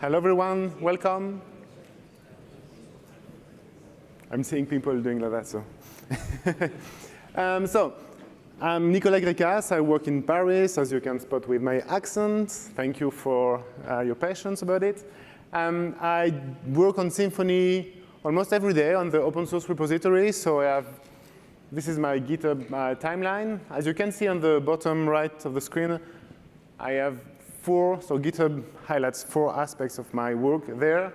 Hello, everyone. Welcome. I'm seeing people doing like that, so. I'm Nicolas Grekas. I work in Paris, as you can spot with my accent. Thank you for your patience about it. I work on Symfony almost every day on the open source repository. So this is my GitHub timeline. As you can see on the bottom right of the screen, I have so GitHub highlights 4 aspects of my work there.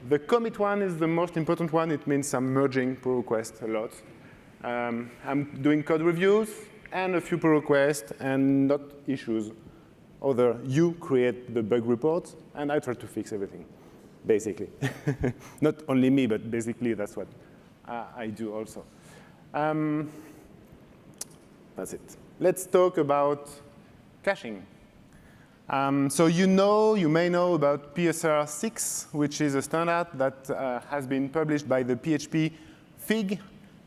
The commit one is the most important one. It means I'm merging pull requests a lot. I'm doing code reviews and a few pull requests and not issues. You create the bug reports, and I try to fix everything, basically. Not only me, but basically that's what I do also. That's it. Let's talk about caching. So you may know about PSR-6, which is a standard that has been published by the PHP FIG,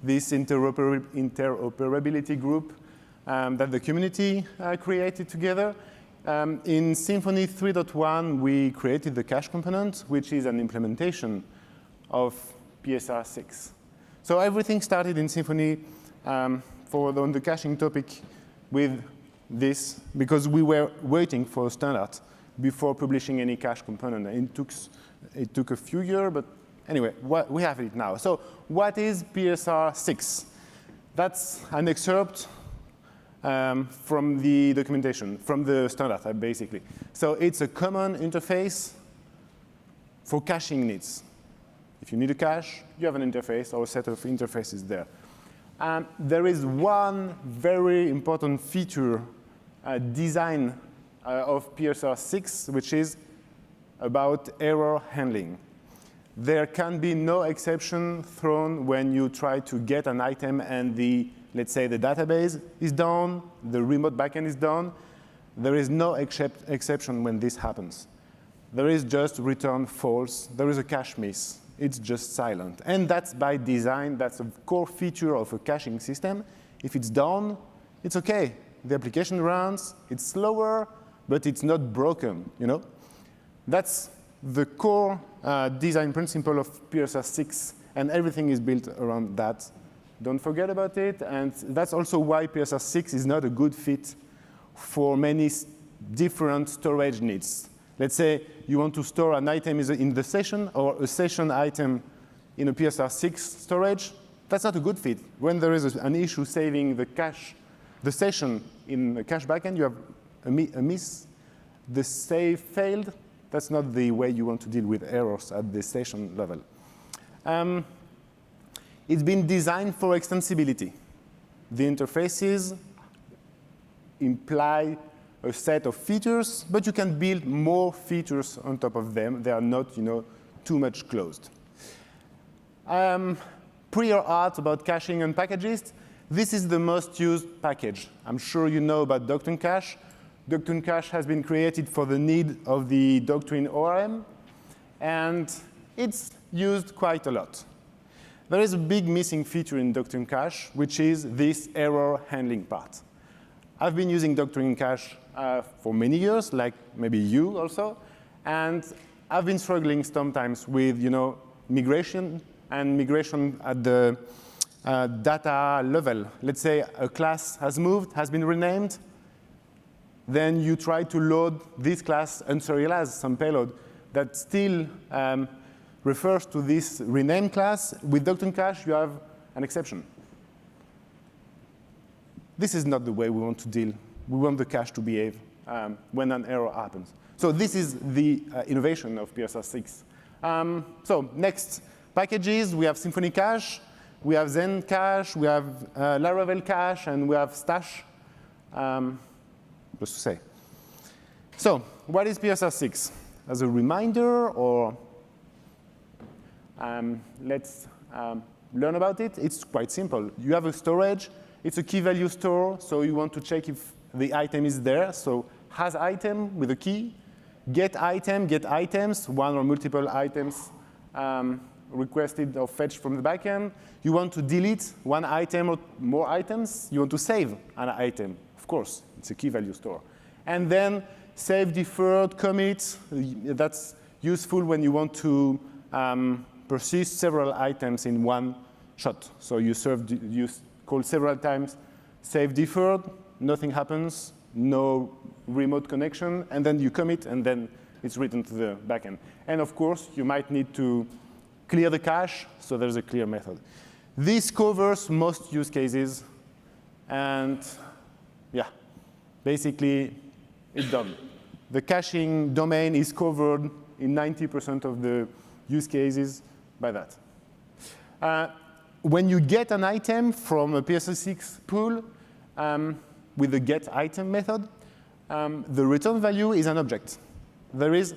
this interoperability group that the community created together. In Symfony 3.1, we created the cache component, which is an implementation of PSR-6. So everything started in Symfony on the caching topic with this, because we were waiting for a standard before publishing any cache component. It took a few years, but anyway, we have it now. So what is PSR-6? That's an excerpt from the documentation, from the standard, basically. So it's a common interface for caching needs. If you need a cache, you have an interface or a set of interfaces there. There is one very important feature design of PSR-6, which is about error handling. There can be no exception thrown when you try to get an item and let's say the database is down, the remote backend is down. There is no exception when this happens. There is just return false. There is a cache miss. It's just silent. And that's by design. That's a core feature of a caching system. If it's down, it's OK. The application runs. It's slower, but it's not broken. That's the core design principle of PSR-6, and everything is built around that. Don't forget about it. And that's also why PSR-6 is not a good fit for many different storage needs. Let's say you want to store an item in the session or a session item in a PSR-6 storage. That's not a good fit. When there is an issue saving the session in the cache backend, you have a miss. The save failed. That's not the way you want to deal with errors at the session level. It's been designed for extensibility. The interfaces imply a set of features, but you can build more features on top of them. They are not too much closed. Prior art about caching and Packagist. This is the most used package. I'm sure you know about Doctrine Cache. Doctrine Cache has been created for the need of the Doctrine ORM, and it's used quite a lot. There is a big missing feature in Doctrine Cache, which is this error handling part. I've been using Doctrine Cache for many years, like maybe you also, and I've been struggling sometimes with migration and migration at the data level. Let's say a class has been renamed. Then you try to load this class unserialized, some payload that still refers to this renamed class. With Doctrine Cache, you have an exception. This is not the way we want to deal. We want the cache to behave when an error happens. So this is the innovation of PSR-6. So next, packages. We have Symfony Cache. We have Zen Cache. We have Laravel Cache. And we have Stash. Just to say. So what is PSR-6? As a reminder, or let's learn about it. It's quite simple. You have a storage. It's a key value store, so you want to check if the item is there. So has item with a key. Get item, get items, one or multiple items requested or fetched from the backend. You want to delete one item or more items. You want to save an item. Of course, it's a key value store. And then save, deferred, commit. That's useful when you want to persist several items in one shot. So you call several times, save deferred, nothing happens, no remote connection, and then you commit, and then it's written to the backend. And of course, you might need to clear the cache, so there's a clear method. This covers most use cases, and yeah, basically, it's done. The caching domain is covered in 90% of the use cases by that. When you get an item from a PSR-6 pool with the getItem method, the return value is an object. There is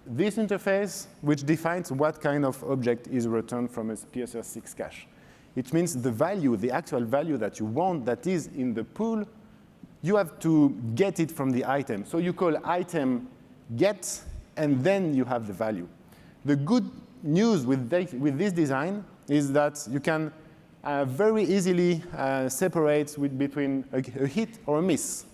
this interface which defines what kind of object is returned from a PSR-6 cache. It means the value, the actual value that you want that is in the pool, you have to get it from the item. So you call item get, and then you have the value. The good news with this design is that you can very easily separate between a hit or a miss.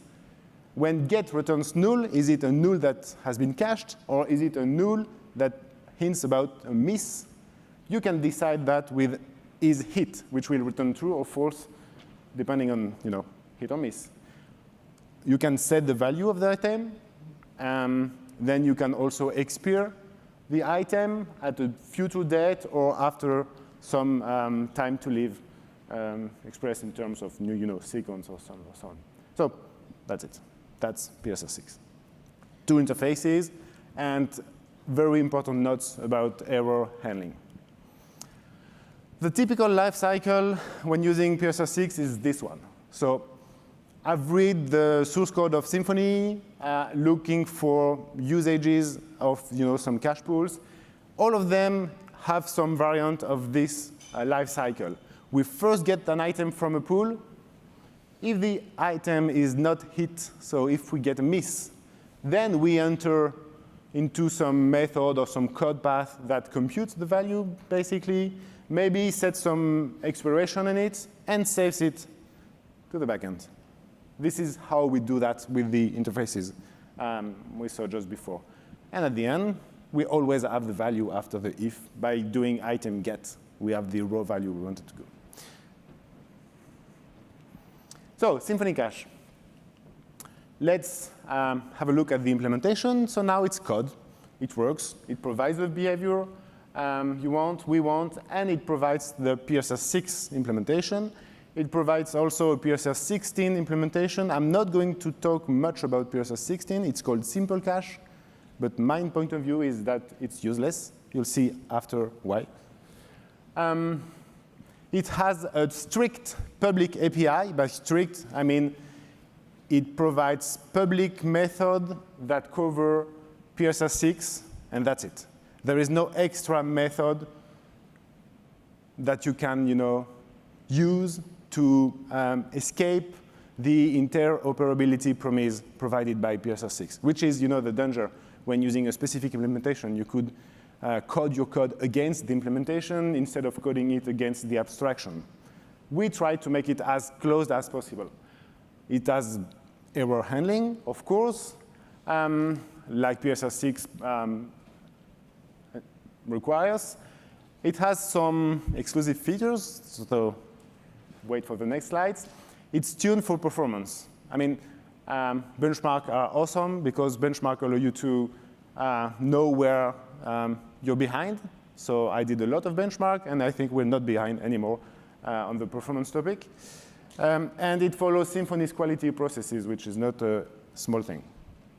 When get returns null, is it a null that has been cached, or is it a null that hints about a miss? You can decide that with is hit, which will return true or false, depending on hit or miss. You can set the value of the item. Then you can also expire the item at a future date or after some time to live, expressed in terms of sequence or so on. So that's it. That's PSR-6. Two interfaces and very important notes about error handling. The typical life cycle when using PSR-6 is this one. So I've read the source code of Symfony, looking for usages of some cache pools. All of them have some variant of this life cycle. We first get an item from a pool. If the item is not hit, so if we get a miss, then we enter into some method or some code path that computes the value, basically, maybe sets some expiration in it, and saves it to the backend. This is how we do that with the interfaces we saw just before. And at the end, we always have the value after the if. By doing item get, we have the raw value we wanted to go. So Symfony Cache. Let's have a look at the implementation. So now it's code. It works. It provides the behavior we want, and it provides the PSR-6 implementation. It provides also a PSR-16 implementation. I'm not going to talk much about PSR-16. It's called Simple Cache. But my point of view is that it's useless. You'll see after why. It has a strict public API. By strict, I mean it provides public method that cover PSR-6, and that's it. There is no extra method that you can, use to escape the interoperability promise provided by PSR-6, which is, the danger when using a specific implementation. You could code your code against the implementation instead of coding it against the abstraction. We try to make it as closed as possible. It has error handling, of course, like PSR-6 requires. It has some exclusive features, so wait for the next slides. It's tuned for performance. I mean, benchmarks are awesome because benchmarks allow you to know where you're behind. So I did a lot of benchmark, and I think we're not behind anymore on the performance topic. And it follows Symfony's quality processes, which is not a small thing.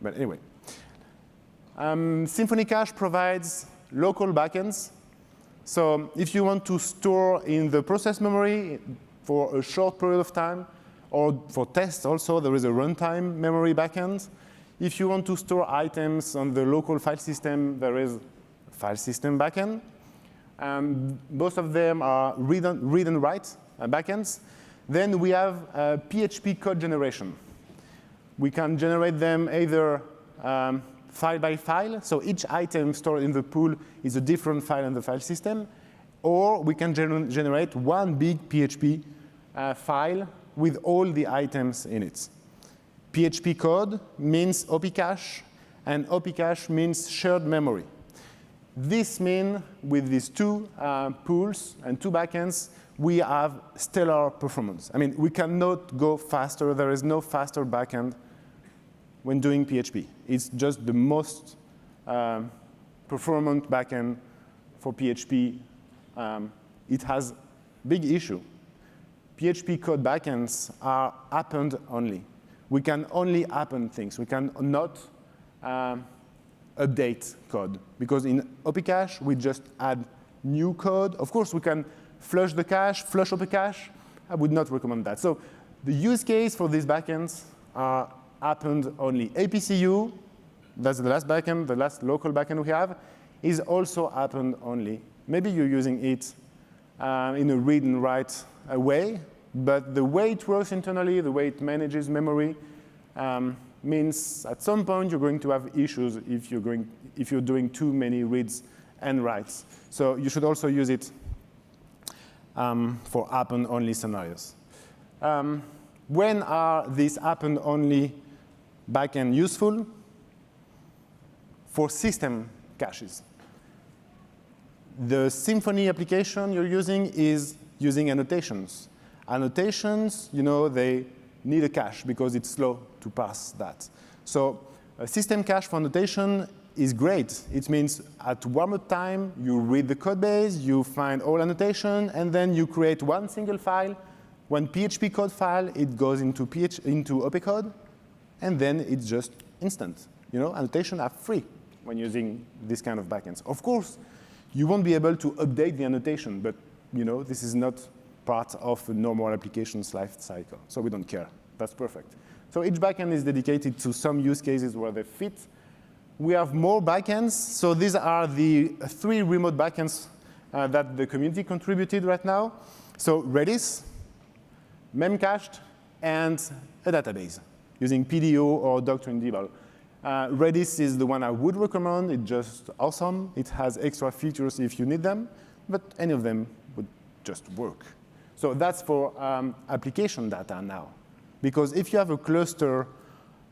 But anyway. Symfony Cache provides local backends. So if you want to store in the process memory for a short period of time, or for tests also, there is a runtime memory backend. If you want to store items on the local file system, there is a file system backend. Both of them are read and write backends. Then we have PHP code generation. We can generate them either file by file, so each item stored in the pool is a different file in the file system, or we can generate one big PHP file with all the items in it. PHP code means OP cache, and APCu means shared memory. This means with these two pools and two backends, we have stellar performance. I mean, we cannot go faster. There is no faster backend when doing PHP. It's just the most performant backend for PHP. It has big issue. PHP code backends are append only. We can only append things. We cannot update code. Because in APCu, we just add new code. Of course, we can flush the cache, flush APCu. I would not recommend that. So the use case for these backends are append only. APCu, that's the last backend, the last local backend we have, is also append only. Maybe you're using it in a read and write way, but the way it works internally, the way it manages memory, means at some point you're going to have issues if you're doing too many reads and writes. So you should also use it for append-only scenarios. When are these append-only backend useful? For system caches. The Symfony application you're using is using annotations. Annotations, you know, they need a cache because it's slow to pass that. So a system cache for annotation is great. It means at warm-up time, you read the code base, you find all annotation, and then you create one single file. One PHP code file, it goes into opcode, and then it's just instant. You know, annotations are free when using this kind of backends. Of course, you won't be able to update the annotation, but you know, this is not part of a normal application's life cycle, so we don't care. That's perfect. So each backend is dedicated to some use cases where they fit. We have more backends. So these are the 3 remote backends that the community contributed right now. So Redis, memcached, and a database using PDO or Doctrine DBAL. Redis is the one I would recommend. It's just awesome. It has extra features if you need them, but any of them would just work. So that's for application data now. Because if you have a cluster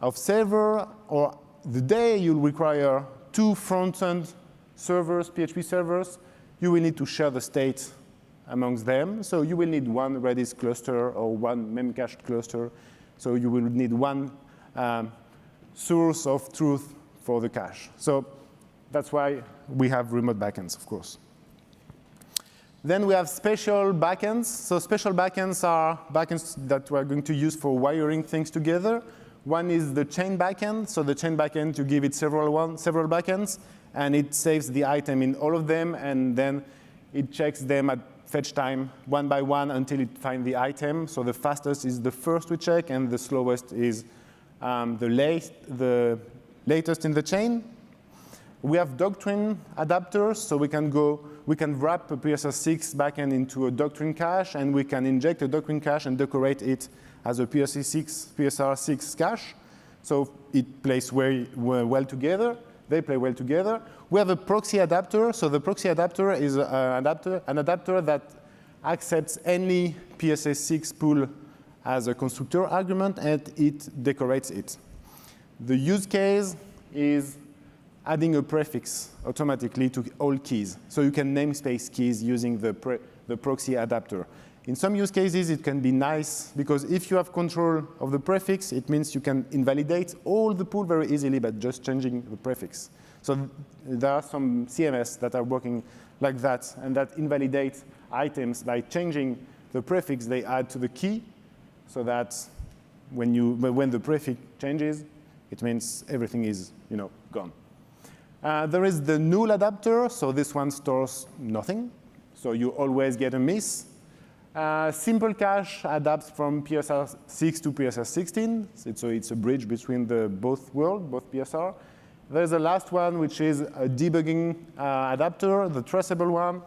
of server, or the day you'll require 2 front-end servers, PHP servers, you will need to share the state amongst them. So you will need one Redis cluster or one memcached cluster. So you will need one source of truth for the cache. So that's why we have remote backends, of course. Then we have special backends. So special backends are backends that we're going to use for wiring things together. One is the chain backend. So the chain backend, you give it several backends, and it saves the item in all of them, and then it checks them at fetch time one by one until it finds the item. So the fastest is the first we check, and the slowest is the latest in the chain. We have doctrine adapters, so we can wrap a PSR-6 backend into a doctrine cache, and we can inject a doctrine cache and decorate it as a PSR-6 cache. So it plays very well together. They play well together. We have a proxy adapter. So the proxy adapter is an adapter that accepts any PSR-6 pool as a constructor argument, and it decorates it. The use case is adding a prefix automatically to all keys. So you can namespace keys using the proxy adapter. In some use cases, it can be nice, because if you have control of the prefix, it means you can invalidate all the pool very easily by just changing the prefix. So there are some CMS that are working like that, and that invalidate items by changing the prefix they add to the key, so that when the prefix changes, it means everything is gone. There is the null adapter, so this one stores nothing, so you always get a miss. Simple cache adapts from PSR-6 to PSR-16, so it's a bridge between both worlds, both PSR. There's the last one, which is a debugging adapter, the traceable one,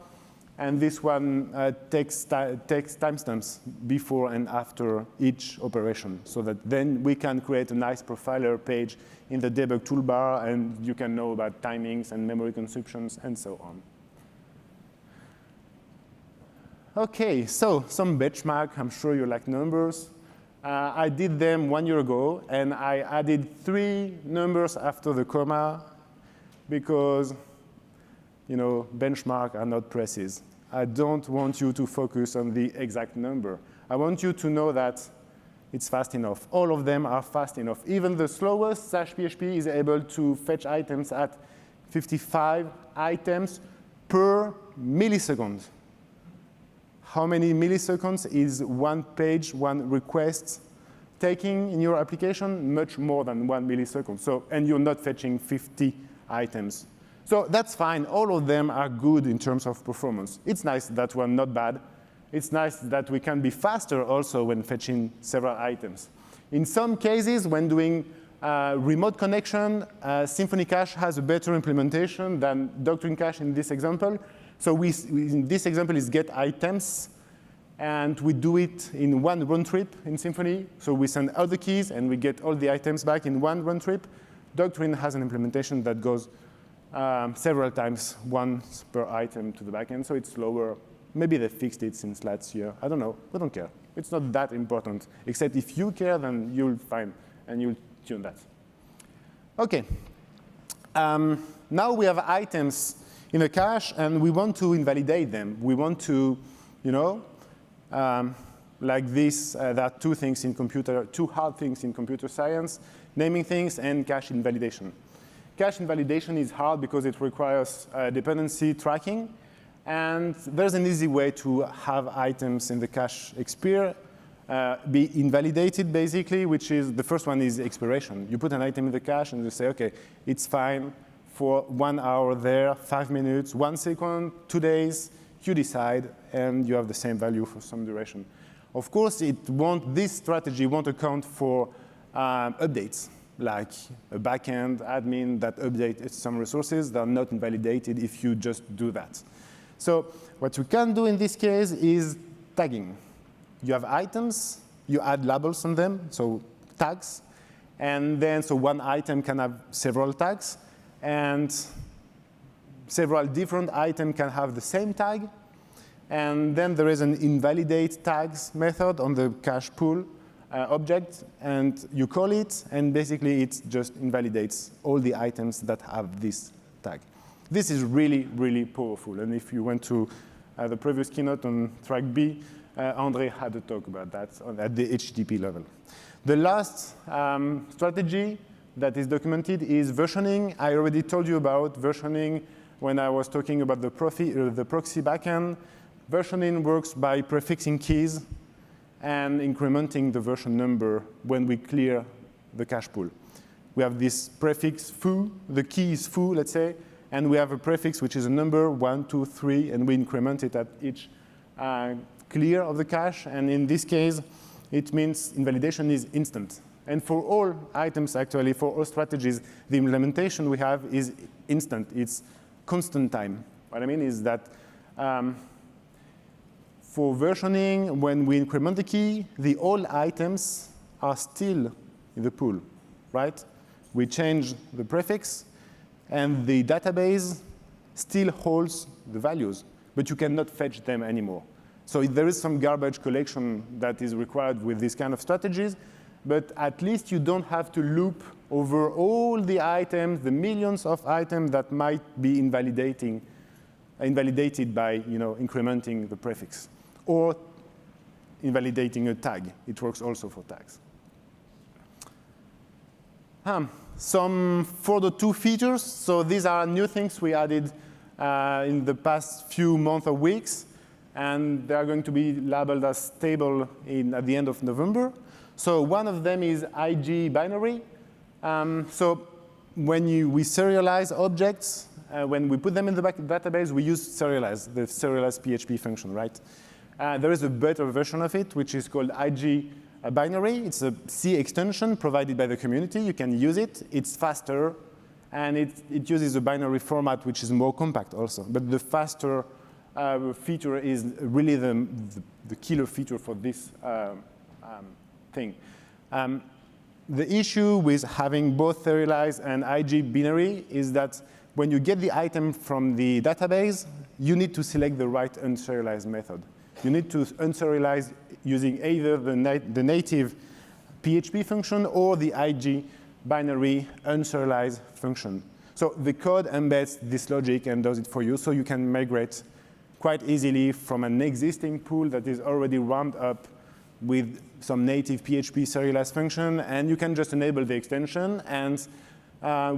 and this one takes timestamps before and after each operation, so that then we can create a nice profiler page in the debug toolbar, and you can know about timings and memory consumptions and so on. OK, so some benchmark. I'm sure you like numbers. I did them 1 year ago, and I added 3 numbers after the comma because, benchmarks are not precise. I don't want you to focus on the exact number. I want you to know that it's fast enough. All of them are fast enough. Even the slowest /PHP is able to fetch items at 55 items per millisecond. How many milliseconds is one page, one request taking in your application? Much more than 1 millisecond. And you're not fetching 50 items. So that's fine. All of them are good in terms of performance. It's nice that we're not bad. It's nice that we can be faster also when fetching several items. In some cases, when doing remote connection, Symfony Cache has a better implementation than Doctrine Cache in this example. So in this example is get items, and we do it in one run trip in Symfony. So we send out the keys, and we get all the items back in one run trip. Doctrine has an implementation that goes several times, once per item to the backend, so it's slower. Maybe they fixed it since last year. I don't know. We don't care. It's not that important, except if you care, then you'll find and you'll tune that. OK. Now we have items in a cache, and we want to invalidate them. We want to, like this, there are two hard things in computer science, naming things and cache invalidation. Cache invalidation is hard because it requires dependency tracking. And there's an easy way to have items in the cache expire be invalidated, basically, which is the first one is expiration. You put an item in the cache, and you say, OK, it's fine for 1 hour there, 5 minutes, 1 second, 2 days. You decide, and you have the same value for some duration. Of course, this strategy won't account for updates, like a backend admin that updates some resources that are not invalidated if you just do that. So what you can do in this case is tagging. You have items, you add labels on them, so tags. And then so one item can have several tags, and several different items can have the same tag. And then there is an invalidate tags method on the cache pool object, and you call it, and basically it just invalidates all the items that have this tag. This is really, really powerful. And if you went to the previous keynote on track B, Andre had a talk about that at the HTTP level. The last strategy that is documented is versioning. I already told you about versioning when I was talking about the proxy backend. Versioning works by prefixing keys and incrementing the version number when we clear the cache pool. We have this prefix foo, the key is foo, let's say, and we have a prefix which is a number, 1, 2, 3, and we increment it at each clear of the cache. And in this case, it means invalidation is instant. And for all items, actually, for all strategies, the implementation we have is instant. It's constant time. What I mean is that for versioning, when we increment the key, the old items are still in the pool, right? We change the prefix, and the database still holds the values, but you cannot fetch them anymore. So there is some garbage collection that is required with these kind of strategies, but at least you don't have to loop over all the items, the millions of items that might be invalidated by incrementing the prefix or invalidating a tag. It works also for tags. Some 4.2 features. So these are new things we added in the past few months or weeks, and they are going to be labeled as stable at the end of November. So one of them is IG binary. So when we serialize objects, when we put them in the database, we use serialize, the serialize PHP function, right? There is a better version of it, which is called IG binary. It's a C extension provided by the community. You can use it. It's faster, and it uses a binary format, which is more compact also. But the faster feature is really the killer feature for this thing. The issue with having both serialized and IG binary is that when you get the item from the database, you need to select the right unserialized method. You need to unserialize using either the native PHP function or the IG binary unserialized function. So the code embeds this logic and does it for you, so you can migrate quite easily from an existing pool that is already ramped up with some native PHP serialized function, and you can just enable the extension, and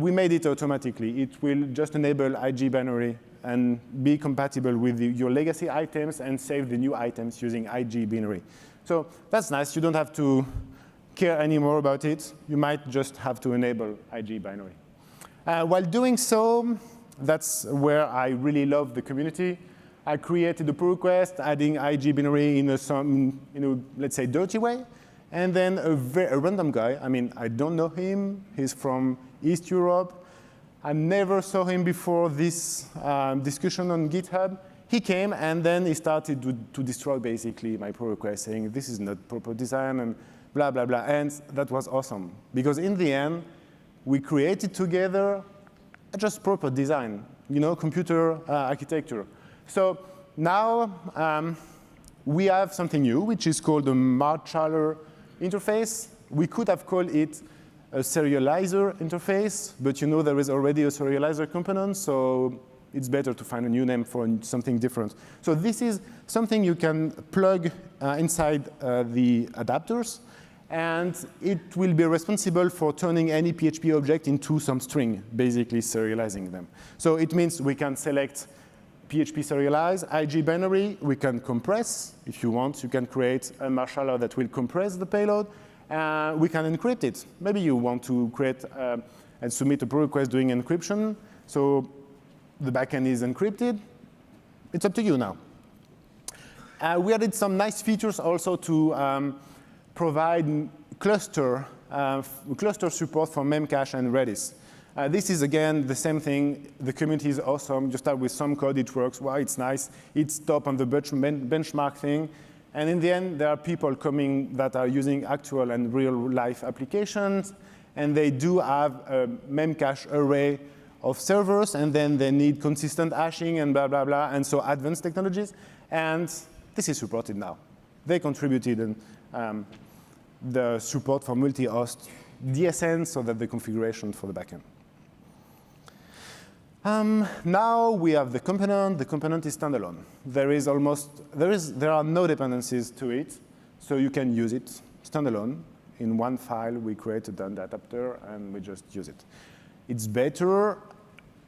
we made it automatically. It will just enable IG binary and be compatible with your legacy items and save the new items using IG binary. So that's nice. You don't have to care anymore about it. You might just have to enable IG binary. While doing so, that's where I really love the community. I created a pull request adding IG binary in a let's say, dirty way. And then a random guy, I mean, I don't know him. He's from East Europe. I never saw him before this discussion on GitHub. He came, and then he started to destroy, basically, my pull request, saying this is not proper design, and blah, blah, blah. And that was awesome. Because in the end, we created together just proper design, computer architecture. So now we have something new, which is called the Marshaller interface. We could have called it a serializer interface, but there is already a serializer component, so it's better to find a new name for something different. So this is something you can plug inside the adapters, and it will be responsible for turning any PHP object into some string, basically serializing them. So it means we can select PHP serialize, IG binary, we can compress. If you want, you can create a marshaller that will compress the payload. We can encrypt it. Maybe you want to create and submit a pull request doing encryption, so the backend is encrypted. It's up to you now. We added some nice features also to provide cluster support for Memcache and Redis. This is, again, the same thing. The community is awesome. You start with some code, it works. Wow, it's nice. It's top on the benchmark thing. And in the end, there are people coming that are using actual and real-life applications, and they do have a Memcache array of servers, and then they need consistent hashing and blah, blah, blah, and so advanced technologies. And this is supported now. They contributed in the support for multi-host DSN, so that the configuration for the backend. Now we have the component. The component is standalone. There are no dependencies to it, so you can use it standalone. In one file, we created an adapter, and we just use it. It's better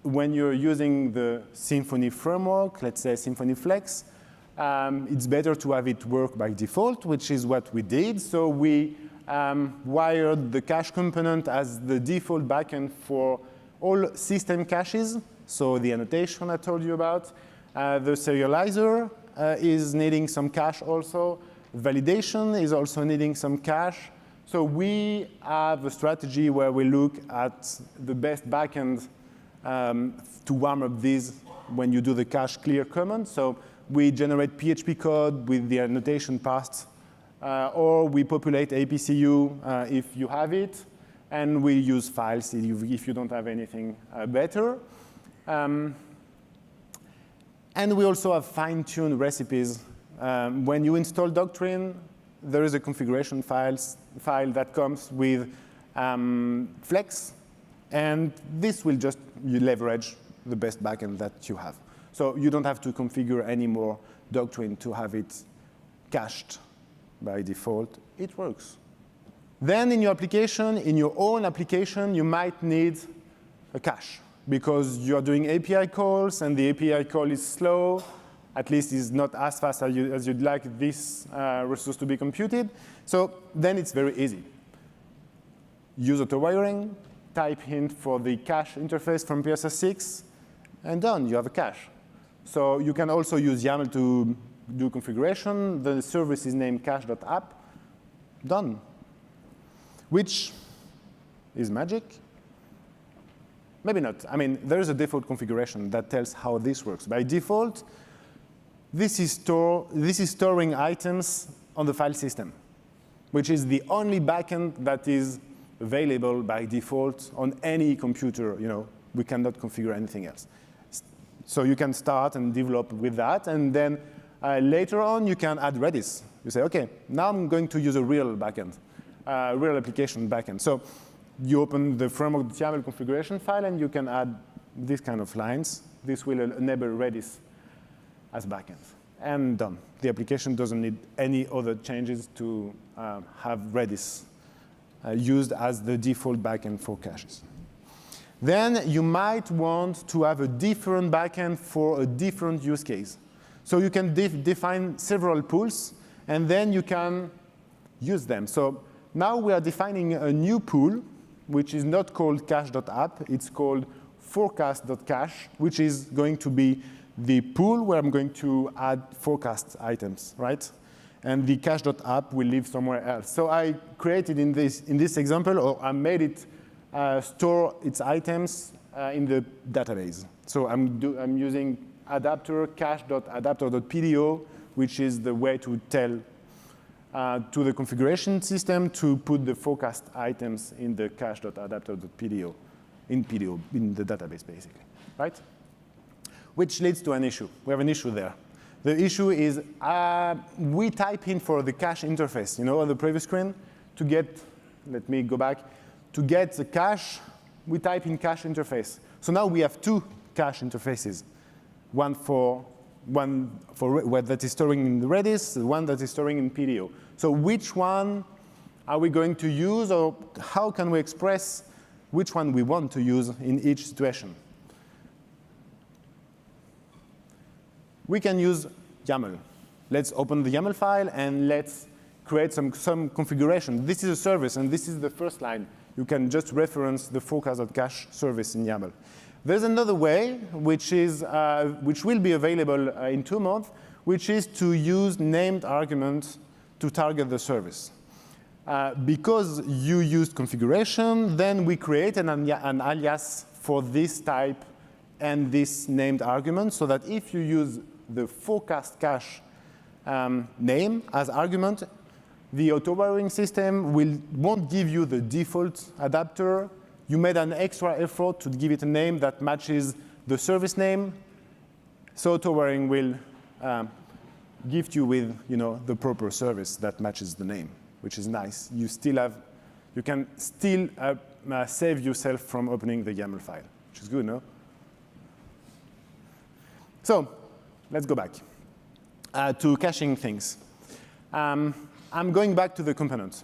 when you're using the Symfony framework, let's say Symfony Flex. It's better to have it work by default, which is what we did. So we wired the cache component as the default backend for all system caches, so the annotation I told you about. The serializer is needing some cache also. Validation is also needing some cache. So we have a strategy where we look at the best backend to warm up these when you do the cache clear command. So we generate PHP code with the annotation passed, or we populate APCu if you have it. And we use files if you don't have anything better. And we also have fine-tuned recipes. When you install Doctrine, there is a configuration file that comes with Flex. And this will just leverage the best backend that you have. So you don't have to configure any more Doctrine to have it cached by default. It works. Then in your application, in your own application, you might need a cache because you're doing API calls, and the API call is slow. At least it's not as fast as you'd like this resource to be computed. So then it's very easy. Use auto-wiring, type hint for the cache interface from PSR-6, and done. You have a cache. So you can also use YAML to do configuration. The service is named cache.app. Done. Which is magic? Maybe not. I mean, there is a default configuration that tells how this works. By default, this is storing items on the file system, which is the only backend that is available by default on any computer. We cannot configure anything else. So you can start and develop with that, and then later on, you can add Redis. You say, OK, now I'm going to use a real backend. real application backend. So you open the framework.yaml configuration file, and you can add these kind of lines. This will enable Redis as backend. And done. The application doesn't need any other changes to have Redis used as the default backend for caches. Then you might want to have a different backend for a different use case. So you can define several pools, and then you can use them. So now we are defining a new pool, which is not called cache.app. It's called forecast.cache, which is going to be the pool where I'm going to add forecast items, right? And the cache.app will live somewhere else. So I created in this example, or I made it store its items in the database. So I'm using adapter cache.adapter.pdo, which is the way to tell to the configuration system to put the forecast items in the cache.adapter.pdo, in the database, basically, right? Which leads to an issue. We have an issue there. The issue is we type in for the cache interface, on the previous screen, to get, let me go back, to get the cache, we type in cache interface. So now we have two cache interfaces, one that is storing in the Redis, one that is storing in PDO. So which one are we going to use, or how can we express which one we want to use in each situation? We can use YAML. Let's open the YAML file, and let's create some configuration. This is a service, and this is the first line. You can just reference the forecast.cache service in YAML. There's another way, which will be available in 2 months, which is to use named arguments to target the service. Because you used configuration, then we create an alias for this type and this named argument, so that if you use the forecast cache name as argument, the auto-borrowing system won't give you the default adapter. You made an extra effort to give it a name that matches the service name. So auto-borrowing will gift you with the proper service that matches the name, which is nice. You can still save yourself from opening the YAML file, which is good, no? So let's go back to caching things. I'm going back to the component.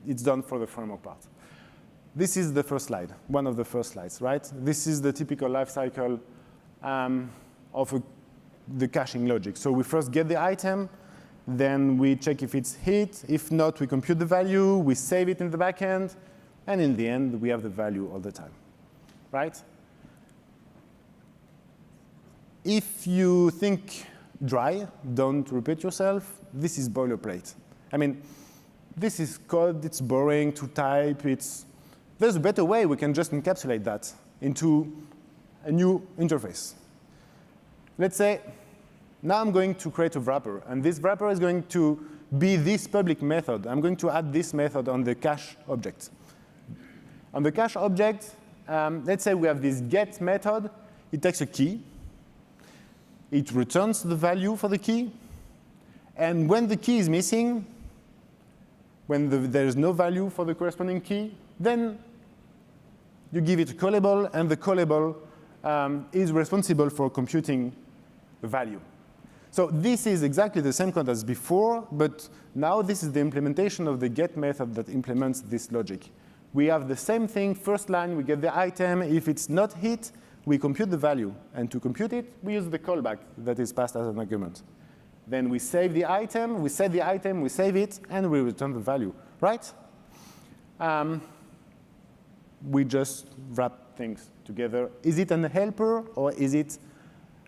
It's done for the framework part. This is the first slide, one of the first slides, right? This is the typical lifecycle of the caching logic. So we first get the item, then we check if it's hit. If not, we compute the value, we save it in the backend, and in the end, we have the value all the time, right? If you think dry, don't repeat yourself, this is boilerplate. I mean, this is code, it's boring to type, there's a better way. We can just encapsulate that into a new interface. Let's say, now I'm going to create a wrapper, and this wrapper is going to be this public method. I'm going to add this method on the cache object. On the cache object, let's say we have this get method. It takes a key. It returns the value for the key. And when the key is missing, when there is no value for the corresponding key, then you give it a callable, and the callable is responsible for computing the value. So this is exactly the same code as before, but now this is the implementation of the get method that implements this logic. We have the same thing. First line, we get the item. If it's not hit, we compute the value. And to compute it, we use the callback that is passed as an argument. Then we save the item, we set the item, we save it, and we return the value, right? We just wrap things together. Is it a helper, or is it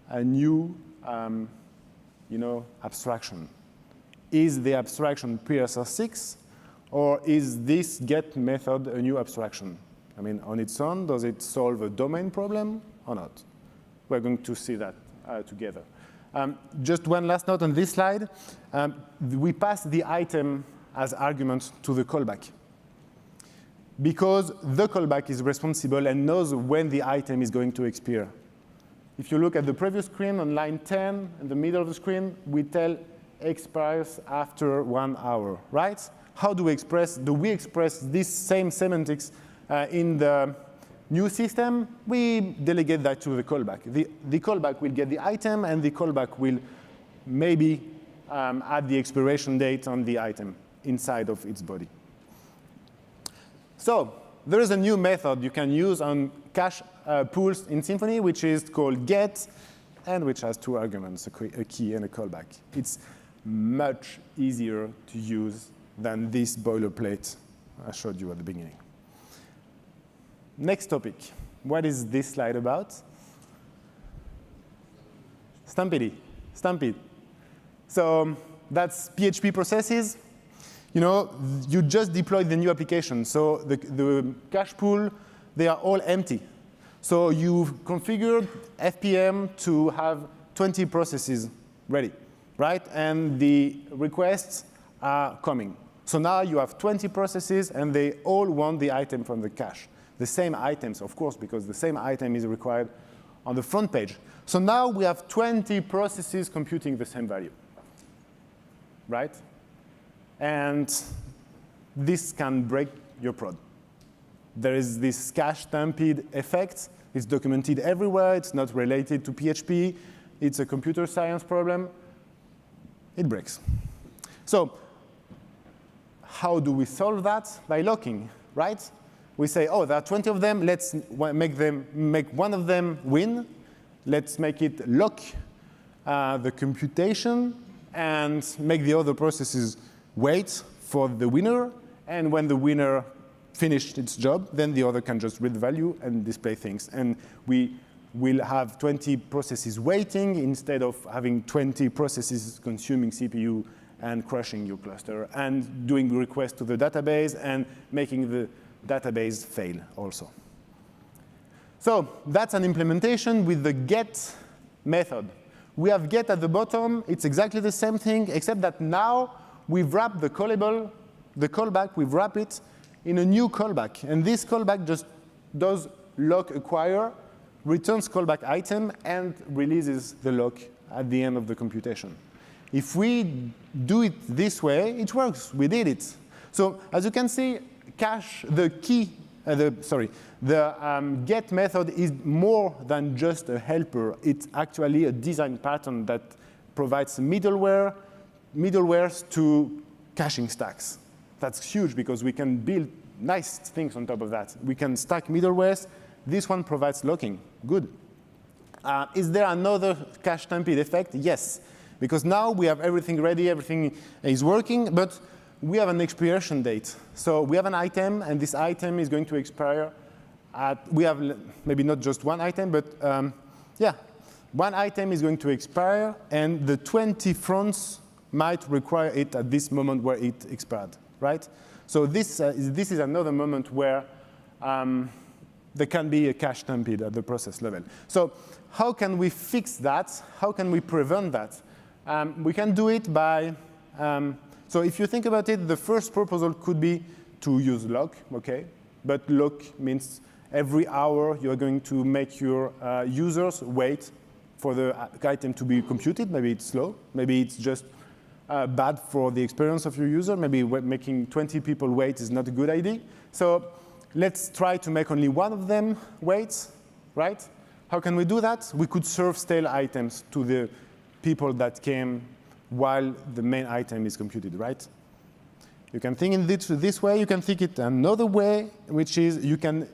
a new abstraction? Is the abstraction PSR-6, or is this get method a new abstraction? I mean, on its own, does it solve a domain problem or not? We're going to see that together. Just one last note on this slide. We pass the item as argument to the callback, because the callback is responsible and knows when the item is going to expire. If you look at the previous screen on line 10, in the middle of the screen, we tell expires after 1 hour, right? how do we express this same semantics in the new system? We delegate that to the callback. The callback will get the item, and the callback will maybe add the expiration date on the item inside of its body. So there is a new method you can use on cache pools in Symfony, which is called get, and which has two arguments, a key and a callback. It's much easier to use than this boilerplate I showed you at the beginning. Next topic. What is this slide about? Stampede. So that's PHP processes. You know, you just deployed the new application. So the cache pool, they are all empty. So you've configured FPM to have 20 processes ready, right? And the requests are coming. So now you have 20 processes, and they all want the item from the cache. The same items, of course, because the same item is required on the front page. So now we have 20 processes computing the same value, right? And this can break your prod. There is this cache stampede effect. It's documented everywhere. It's not related to PHP. It's a computer science problem. It breaks. So how do we solve that? By locking, right? We say, oh, there are 20 of them. Let's make one of them win. Let's make it lock the computation and make the other processes wait for the winner. And when the winner finished its job, then the other can just read the value and display things. And we will have 20 processes waiting instead of having 20 processes consuming CPU and crashing your cluster and doing requests to the database and making the database fail also. So that's an implementation with the get method. We have get at the bottom. It's exactly the same thing, except that now we've wrapped the callable, the callback, we've wrapped it in a new callback. And this callback just does lock acquire, returns callback item, and releases the lock at the end of the computation. If we do it this way, it works. We did it. So as you can see, cache, the get method is more than just a helper. It's actually a design pattern that provides middlewares to caching stacks. That's huge because we can build nice things on top of that. We can stack middlewares. This one provides locking. Good. Is there another cache stampede effect? Yes. Because now we have everything ready, everything is working, but we have an expiration date. So we have an item, and this item is going to expire at, we have maybe not just one item, but yeah, one item is going to expire, and the 20 fronts might require it at this moment where it expired, right? So this is another moment where there can be a cache stampede at the process level. So how can we fix that? How can we prevent that? We can do it by, so if you think about it, the first proposal could be to use lock, okay? But lock means every hour you are going to make your users wait for the item to be computed. Maybe it's slow. Maybe it's just bad for the experience of your user. Maybe making 20 people wait is not a good idea. So let's try to make only one of them wait, right? How can we do that? We could serve stale items to the people that came while the main item is computed, right? You can think in this way. You can think it another way, which is you can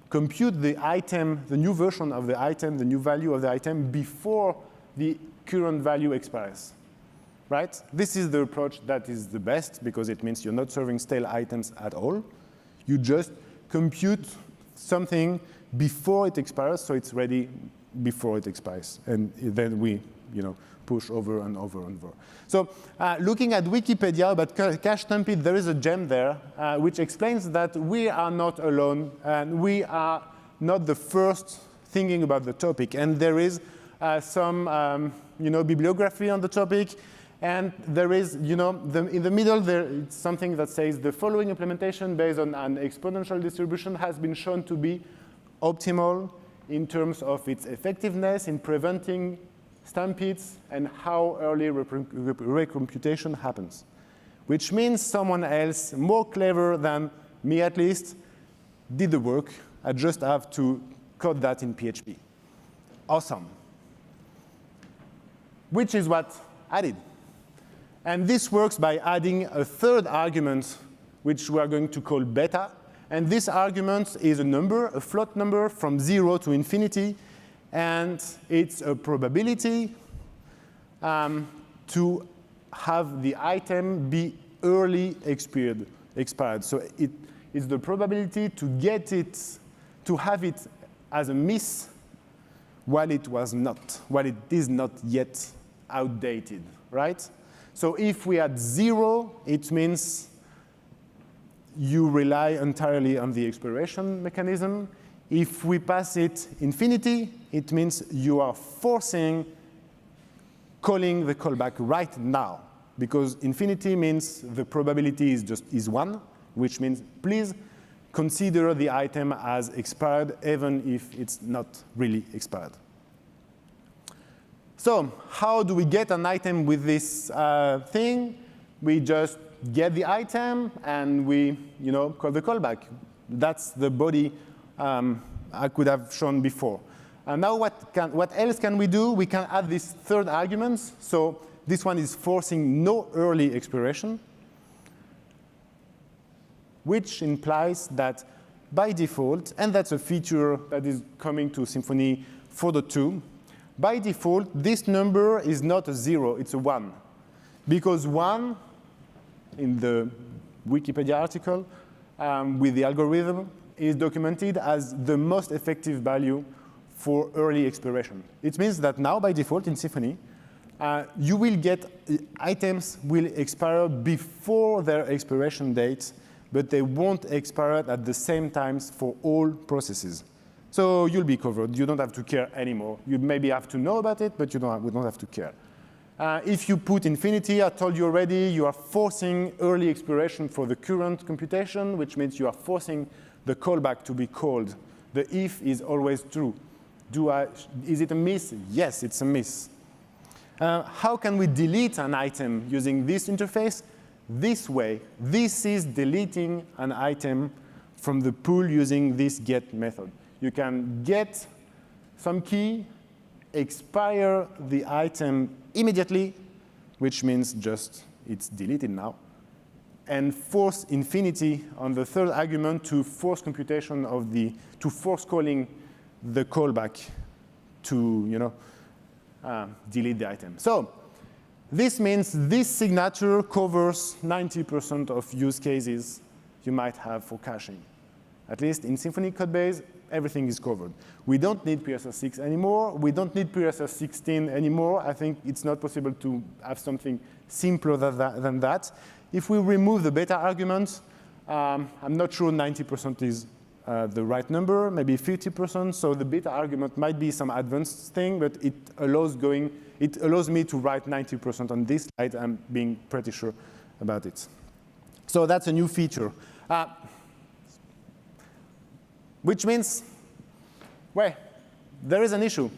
compute the item, the new version of the item, the new value of the item before the current value expires, right? This is the approach that is the best because it means you're not serving stale items at all. You just compute something before it expires, so it's ready before it expires. And then we push over and over and over. So looking at Wikipedia about cache stampede, there is a gem there which explains that we are not alone and we are not the first thinking about the topic. And there is some bibliography on the topic. And there is, in the middle, it's something that says the following implementation based on an exponential distribution has been shown to be optimal in terms of its effectiveness in preventing stampedes and how early recomputation happens. which means someone else, more clever than me at least, did the work. I just have to code that in PHP. Awesome. Which is what I did. And this works by adding a third argument, which we are going to call beta. And this argument is a number, a float number from 0 to infinity. And it's a probability to have the item be early expired. So it's the probability to get it, to have it as a miss while it was not, while it is not yet outdated, right? So if we add 0, it means you rely entirely on the expiration mechanism. If we pass it infinity, it means you are forcing calling the callback right now, because infinity means the probability is 1, which means please consider the item as expired even if it's not really expired. So how do we get an item with this thing? We just get the item and we call the callback. That's the body I could have shown before. And now what else can we do? We can add this third argument. So this one is forcing no early expiration, which implies that by default, and that's a feature that is coming to Symfony 4.2, by default, this number is not a 0, it's a 1. Because 1, in the Wikipedia article, with the algorithm, is documented as the most effective value for early expiration. It means that now, by default, in Symfony, you will get items will expire before their expiration date, but they won't expire at the same times for all processes. So you'll be covered. You don't have to care anymore. You maybe have to know about it, but we don't have to care. If you put infinity, I told you already, you are forcing early expiration for the current computation, which means you are forcing the callback to be called. The if is always true. Is it a miss? Yes, it's a miss. How can we delete an item using this interface? This way. This is deleting an item from the pool using this get method. You can get some key, expire the item immediately, which means just it's deleted now, and force infinity on the third argument to force computation of to force calling the callback to delete the item. So this means this signature covers 90% of use cases you might have for caching. At least in Symfony codebase, everything is covered. We don't need PSR-6 anymore. We don't need PSR-16 anymore. I think it's not possible to have something simpler than that. If we remove the beta arguments, I'm not sure 90% is the right number, maybe 50%. So the beta argument might be some advanced thing, but it allows me to write 90% on this slide. I'm being pretty sure about it. So that's a new feature. Which means, well, there is an issue.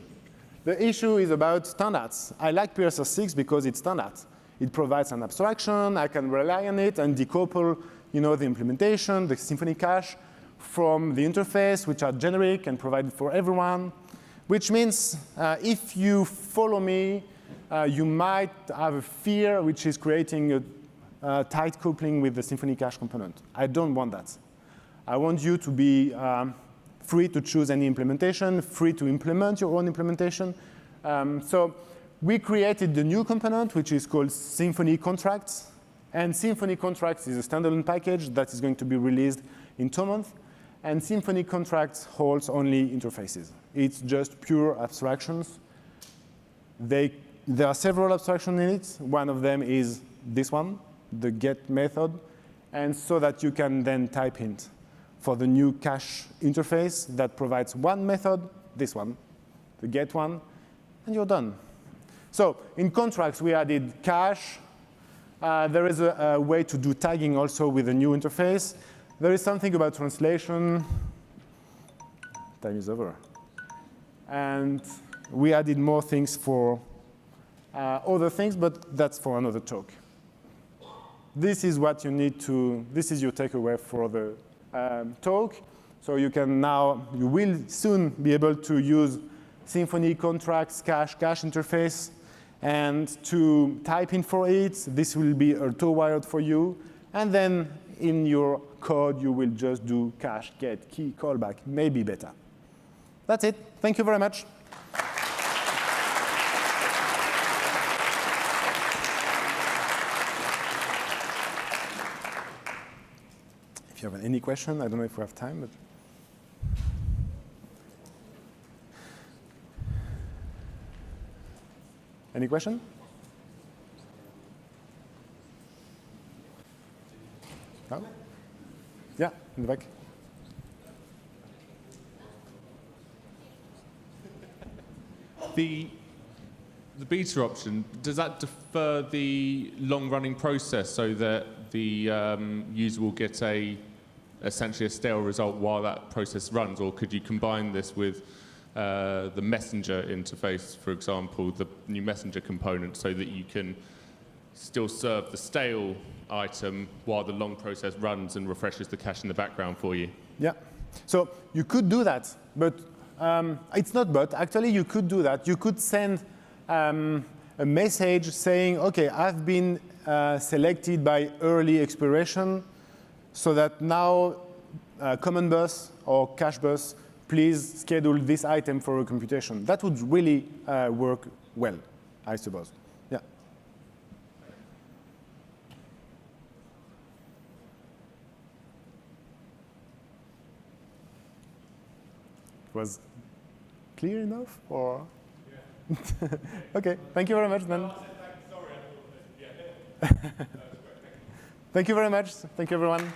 The issue is about standards. I like PSR-6 because it's standard. It provides an abstraction. I can rely on it and decouple the implementation, the Symfony Cache, from the interface, which are generic and provided for everyone. Which means if you follow me, you might have a fear, which is creating a tight coupling with the Symfony Cache component. I don't want that. I want you to be free to choose any implementation, free to implement your own implementation. So we created the new component, which is called Symfony Contracts. And Symfony Contracts is a standalone package that is going to be released in 2 months. And Symfony Contracts holds only interfaces. It's just pure abstractions. There are several abstractions in it. One of them is this one, the get method, and so that you can then type hint for the new cache interface that provides one method, this one, the get one, and you're done. So in contracts, we added cache. There is a way to do tagging also with the new interface. There is something about translation. Time is over. And we added more things for other things, but that's for another talk. this is what you need to, this is your takeaway for the talk. So you will soon be able to use Symfony contracts cache interface, and to type in for it, this will be auto-wired for you. And then in your code, you will just do cache, get, key, callback, maybe better. That's it. Thank you very much. If you have any question, I don't know if we have time, but. Any question? No? Yeah, in the back. The beta option, does that defer the long-running process so that the user will get essentially a stale result while that process runs, or could you combine this with the messenger interface, for example, the new messenger component, so that you can still serve the stale item while the long process runs and refreshes the cache in the background for you? Yeah. So you could do that, but it's not but. Actually, you could do that. You could send a message saying, OK, I've been selected by early expiration, so that now common bus or cache bus, please schedule this item for a computation. That would really work well, I suppose. Yeah. Was clear enough, or? Yeah. OK, thank you very much then. Thank you very much. Thank you, everyone.